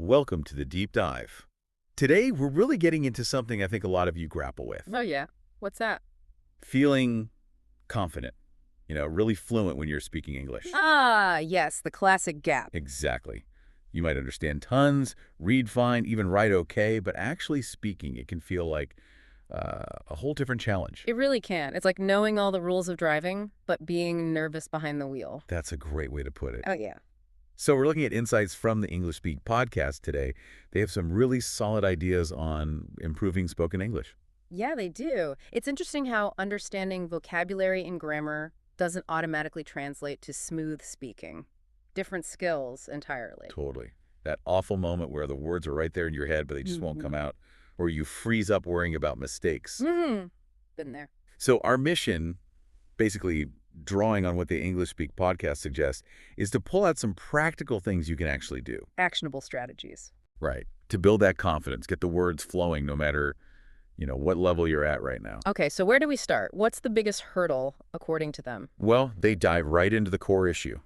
Welcome to the Deep Dive. Today, we're really getting into something I think a lot of you grapple with. Oh, yeah. What's that? Feeling confident, really fluent when you're speaking English. Ah, yes, the classic gap. Exactly. You might understand tons, read fine, even write okay, but actually speaking, it can feel like a whole different challenge. It really can. It's like knowing all the rules of driving, but being nervous behind the wheel. That's a great way to put it. Oh, yeah. So we're looking at insights from the English Speak podcast today. They have some really solid ideas on improving spoken English. Yeah, they do. It's interesting how understanding vocabulary and grammar doesn't automatically translate to smooth speaking. Different skills entirely. Totally. That awful moment where the words are right there in your head, but they just won't come out, or you freeze up worrying about mistakes. Been there. So our mission, basically drawing on what the English Speak podcast suggests, is to pull out some practical things you can actually do. Actionable strategies. Right. To build that confidence, get the words flowing no matter, what level you're at right now. Okay, so where do we start? What's the biggest hurdle, according to them? Well, they dive right into the core issue.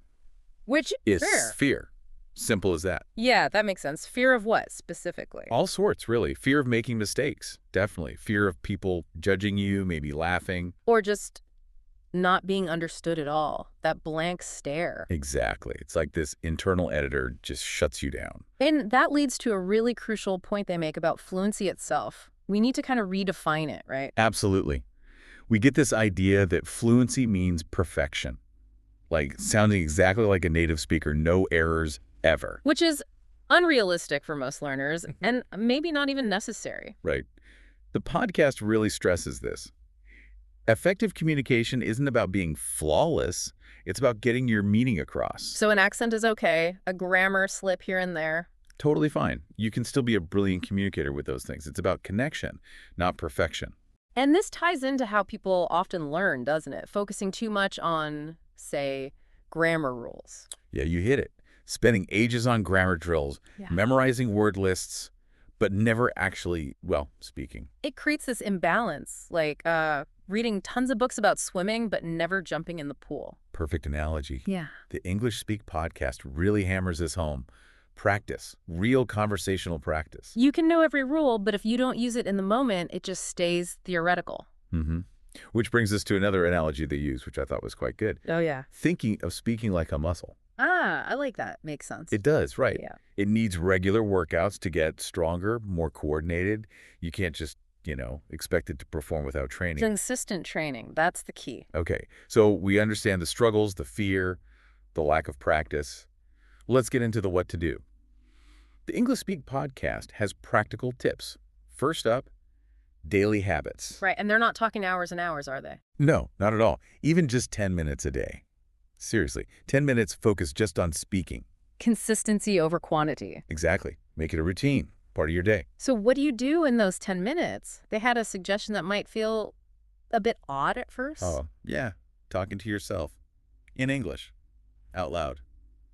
Which Is fair. fear. Simple as that. Yeah, that makes sense. Fear of what, specifically? All sorts, really. Fear of making mistakes, definitely. Fear of people judging you, maybe laughing. Or just not being understood at all. That blank stare. Exactly. It's like this internal editor just shuts you down. And that leads to a really crucial point they make about fluency itself. We need to kind of redefine it, right? Absolutely. We get this idea that fluency means perfection, like sounding exactly like a native speaker, no errors ever. Which is unrealistic for most learners and maybe not even necessary. Right. The podcast really stresses this. Effective communication isn't about being flawless. It's about getting your meaning across. So an accent is okay, a grammar slip here and there. Totally fine. You can still be a brilliant communicator with those things. It's about connection, not perfection. And this ties into how people often learn, doesn't it? Focusing too much on, say, grammar rules. Yeah, you hit it. Spending ages on grammar drills, Yeah. memorizing word lists, but never actually, speaking. It creates this imbalance, like reading tons of books about swimming, but never jumping in the pool. Perfect analogy. Yeah. The English Speak podcast really hammers this home. Practice, real conversational practice. You can know every rule, but if you don't use it in the moment, it just stays theoretical. Which brings us to another analogy they use, which I thought was quite good. Oh, yeah. Thinking of speaking like a muscle. Ah, I like that. Makes sense. It does, right. Yeah. It needs regular workouts to get stronger, more coordinated. You can't just, expect it to perform without training. Consistent training. That's the key. Okay, so we understand the struggles, the fear, the lack of practice. Let's get into the what to do. The English Speak podcast has practical tips. First up, daily habits. Right. And they're not talking hours and hours, are they? No, not at all. Even just 10 minutes a day. Seriously, 10 minutes focused just on speaking. Consistency over quantity. Exactly. Make it a routine, part of your day. So what do you do in those 10 minutes? They had a suggestion that might feel a bit odd at first. Oh, yeah. Talking to yourself. In English. Out loud.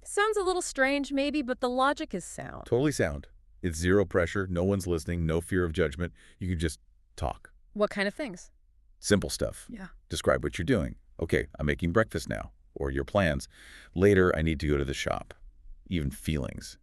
Sounds a little strange maybe, but the logic is sound. Totally sound. It's zero pressure. No one's listening. No fear of judgment. You can just talk. What kind of things? Simple stuff. Yeah. Describe what you're doing. Okay, I'm making breakfast now. Or your plans. Later, I need to go to the shop. Even feelings.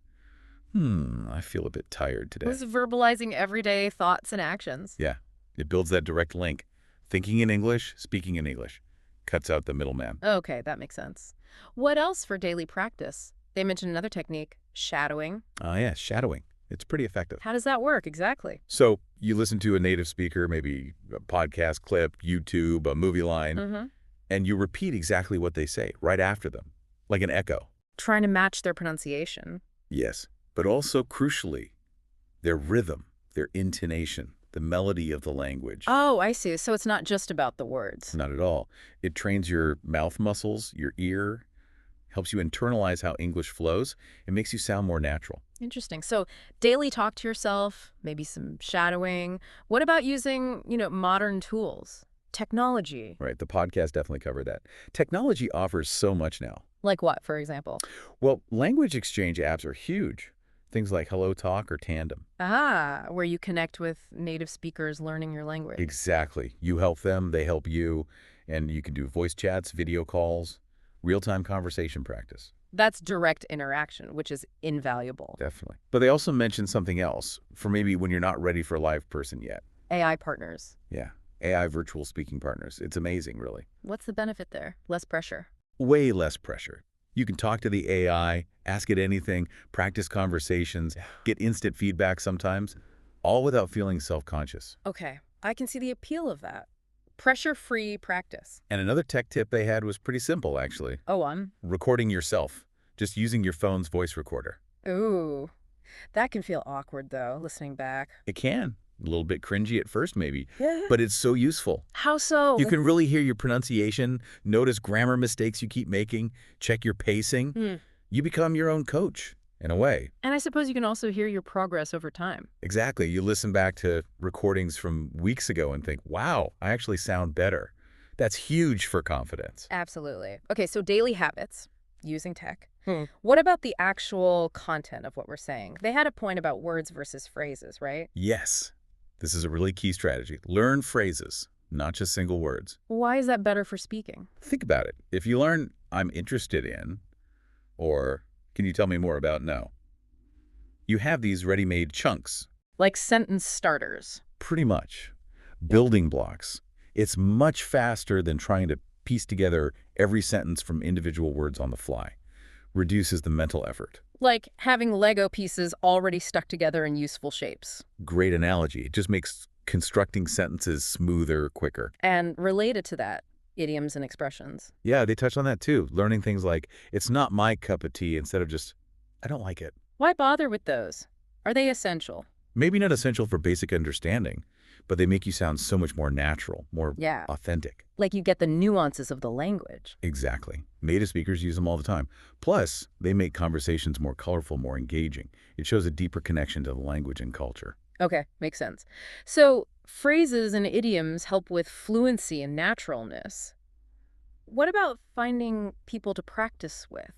I feel a bit tired today. This is verbalizing everyday thoughts and actions. Yeah, it builds that direct link. Thinking in English, speaking in English. Cuts out the middleman. Okay, that makes sense. What else for daily practice? They mentioned another technique, shadowing. Yeah, shadowing. It's pretty effective. How does that work exactly? So you listen to a native speaker, maybe a podcast clip, YouTube, a movie line, and you repeat exactly what they say right after them, like an echo. Trying to match their pronunciation. Yes, but also crucially, their rhythm, their intonation, the melody of the language. Oh, I see. So it's not just about the words. Not at all. It trains your mouth muscles, your ear, helps you internalize how English flows. It makes you sound more natural. Interesting. So daily talk to yourself, maybe some shadowing. What about using, modern tools? Technology. Right, the podcast definitely covered that. Technology offers so much now. Like what, for example? Well, language exchange apps are huge. Things like Hello Talk or Tandem. Ah, where you connect with native speakers learning your language. Exactly. You help them, they help you, and you can do voice chats, video calls, real-time conversation practice. That's direct interaction, which is invaluable. Definitely. But they also mentioned something else for maybe when you're not ready for a live person yet. AI partners. Yeah. AI virtual speaking partners. It's amazing, really. What's the benefit there? Less pressure. Way less pressure. You can talk to the AI, ask it anything, practice conversations, get instant feedback sometimes, all without feeling self-conscious. Okay, I can see the appeal of that. Pressure-free practice. And another tech tip they had was pretty simple, actually. Oh. Recording yourself, just using your phone's voice recorder. Ooh, that can feel awkward, though, listening back. It can. A little bit cringy at first, maybe, Yeah. but it's so useful. How so? You can really hear your pronunciation, notice grammar mistakes you keep making, check your pacing. You become your own coach, in a way. And I suppose you can also hear your progress over time. Exactly. You listen back to recordings from weeks ago and think, wow, I actually sound better. That's huge for confidence. Absolutely. Okay, so daily habits, using tech. What about the actual content of what we're saying? They had a point about words versus phrases, right? Yes. This is a really key strategy. Learn phrases, not just single words. Why is that better for speaking? Think about it. If you learn, I'm interested in, or can you tell me more about no? You have these ready-made chunks. Like sentence starters. Pretty much. Building blocks. It's much faster than trying to piece together every sentence from individual words on the fly. Reduces the mental effort. Like having Lego pieces already stuck together in useful shapes. Great analogy. It just makes constructing sentences smoother, quicker. And related to that, idioms and expressions. Yeah, they touch on that too. Learning things like, it's not my cup of tea, instead of just, I don't like it. Why bother with those? Are they essential? Maybe not essential for basic understanding, but they make you sound so much more natural, more authentic. Like you get the nuances of the language. Exactly. Native speakers use them all the time. Plus, they make conversations more colorful, more engaging. It shows a deeper connection to the language and culture. Okay, makes sense. So phrases and idioms help with fluency and naturalness. What about finding people to practice with?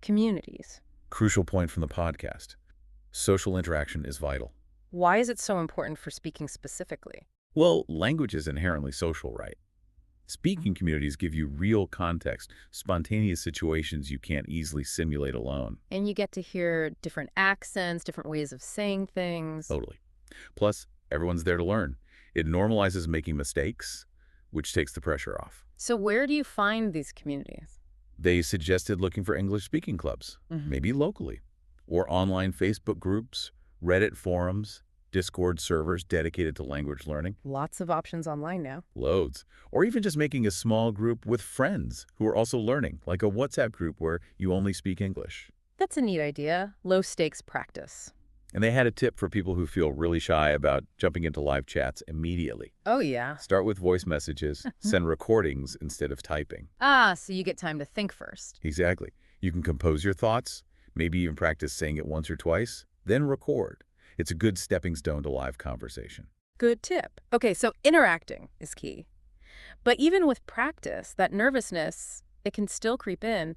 Communities. Crucial point from the podcast. Social interaction is vital. Why is it so important for speaking specifically? Well, language is inherently social, right? Speaking communities give you real context, spontaneous situations you can't easily simulate alone. And you get to hear different accents, different ways of saying things. Totally. Plus, everyone's there to learn. It normalizes making mistakes, which takes the pressure off. So where do you find these communities? They suggested looking for English-speaking clubs, maybe locally, or online Facebook groups, Reddit forums, Discord servers dedicated to language learning. Lots of options online now. Loads. Or even just making a small group with friends who are also learning, like a WhatsApp group where you only speak English. That's a neat idea. Low-stakes practice. And they had a tip for people who feel really shy about jumping into live chats immediately. Oh, yeah. Start with voice messages, send recordings instead of typing. Ah, so you get time to think first. Exactly. You can compose your thoughts, maybe even practice saying it once or twice, then record. It's a good stepping stone to live conversation. Good tip. Okay, so interacting is key. But even with practice, that nervousness, it can still creep in.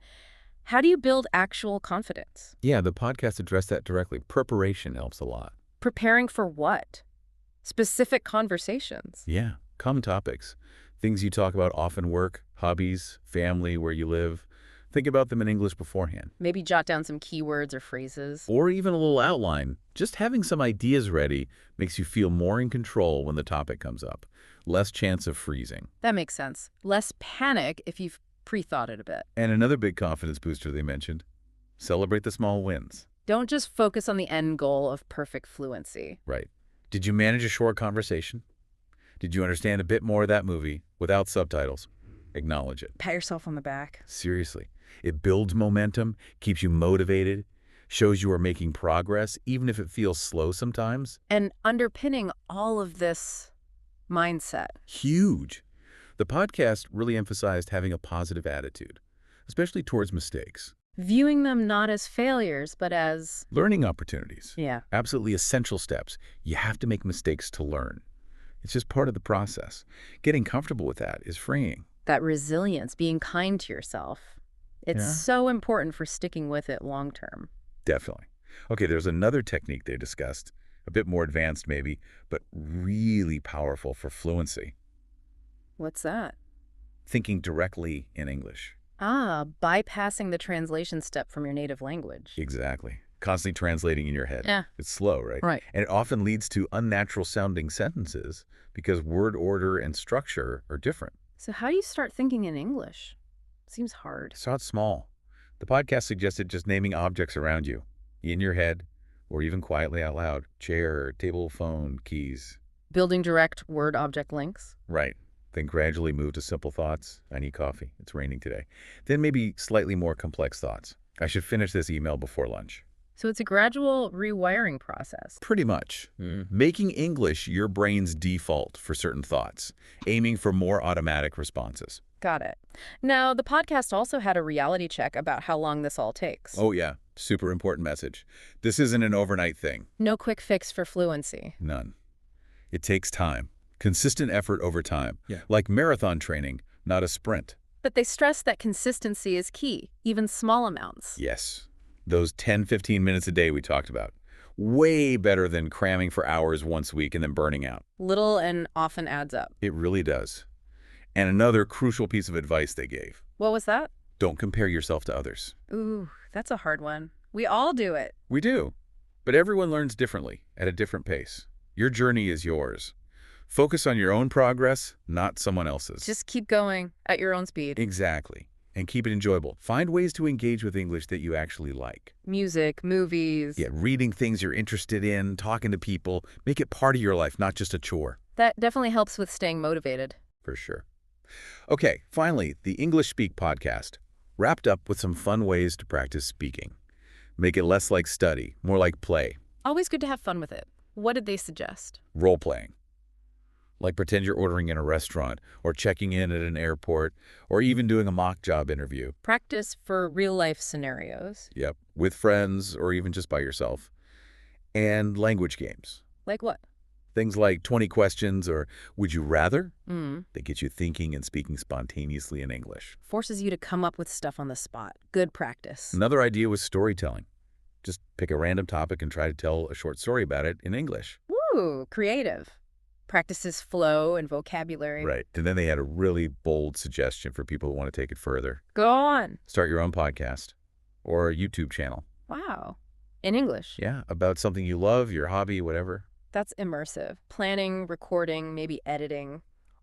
How do you build actual confidence? Yeah, the podcast addressed that directly. Preparation helps a lot. Preparing for what? Specific conversations. Yeah, common topics. Things you talk about often: work, hobbies, family, where you live. Think about them in English beforehand. Maybe jot down some keywords or phrases. Or even a little outline. Just having some ideas ready makes you feel more in control when the topic comes up. Less chance of freezing. That makes sense. Less panic if you've pre-thought it a bit. And another big confidence booster they mentioned: celebrate the small wins. Don't just focus on the end goal of perfect fluency. Right. Did you manage a short conversation? Did you understand a bit more of that movie without subtitles? Acknowledge it. Pat yourself on the back. Seriously. It builds momentum, keeps you motivated, shows you are making progress, even if it feels slow sometimes. And underpinning all of this mindset. Huge. The podcast really emphasized having a positive attitude, especially towards mistakes. Viewing them not as failures, but as... learning opportunities. Yeah. Absolutely essential steps. You have to make mistakes to learn. It's just part of the process. Getting comfortable with that is freeing. That resilience, being kind to yourself. It's so important for sticking with it long term. Definitely. Okay, there's another technique they discussed, a bit more advanced maybe, but really powerful for fluency. What's that? Thinking directly in English. Bypassing the translation step from your native language. Exactly. Constantly translating in your head. Yeah, It's slow, right? right. And it often leads to unnatural sounding sentences because word order and structure are different. So how do you start thinking in English? Seems hard. Start small. The podcast suggested just naming objects around you, in your head, or even quietly out loud. Chair, table, phone, keys. Building direct word-object links. Right. Then gradually move to simple thoughts. I need coffee. It's raining today. Then maybe slightly more complex thoughts. I should finish this email before lunch. So it's a gradual rewiring process. Pretty much. Making English your brain's default for certain thoughts, aiming for more automatic responses. Got it. Now, the podcast also had a reality check about how long this all takes. Oh yeah, super important message. This isn't an overnight thing. No quick fix for fluency. None. It takes time. Consistent effort over time. Yeah. Like marathon training, not a sprint. But they stress that consistency is key, even small amounts. Yes. Those 10-15 minutes a day we talked about. Way better than cramming for hours once a week and then burning out. Little and often adds up. It really does. And another crucial piece of advice they gave. What was that? Don't compare yourself to others. Ooh, that's a hard one. We all do it. We do. But everyone learns differently, at a different pace. Your journey is yours. Focus on your own progress, not someone else's. Just keep going at your own speed. Exactly. And keep it enjoyable. Find ways to engage with English that you actually like. Music, movies. Yeah, reading things you're interested in, talking to people. Make it part of your life, not just a chore. That definitely helps with staying motivated. For sure. Okay, finally, the English Speak podcast. Wrapped up with some fun ways to practice speaking. Make it less like study, more like play. Always good to have fun with it. What did they suggest? Role-playing. Like pretend you're ordering in a restaurant, or checking in at an airport, or even doing a mock job interview. Practice for real-life scenarios. Yep, with friends, or even just by yourself. And language games. Like what? Things like 20 questions or would you rather? Mm. That get you thinking and speaking spontaneously in English. Forces you to come up with stuff on the spot. Good practice. Another idea was storytelling. Just pick a random topic and try to tell a short story about it in English. Woo, creative. Practices flow and vocabulary. Right. And then they had a really bold suggestion for people who want to take it further. Go on. Start your own podcast or a YouTube channel. Wow. In English. Yeah, about something you love, your hobby, whatever. That's immersive. Planning, recording, maybe editing.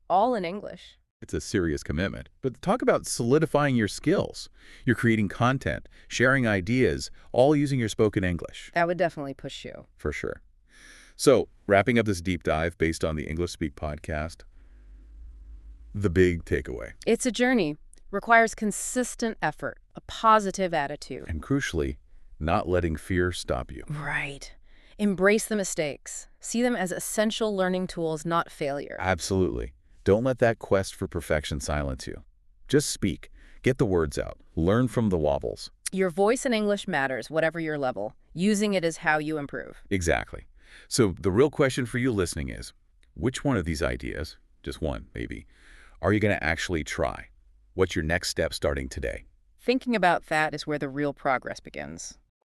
All in English. It's a serious commitment. But talk about solidifying your skills. You're creating content, sharing ideas, all using your spoken English. That would definitely push you. For sure. So, wrapping up this deep dive based on the English Speak podcast, the big takeaway. It's a journey. Requires consistent effort, a positive attitude. And crucially, not letting fear stop you. Right. Embrace the mistakes. See them as essential learning tools, not failure. Absolutely. Don't let that quest for perfection silence you. Just speak. Get the words out. Learn from the wobbles. Your voice in English matters, whatever your level. Using it is how you improve. Exactly. So the real question for you listening is, which one of these ideas, just one maybe, are you going to actually try? What's your next step starting today? Thinking about that is where the real progress begins.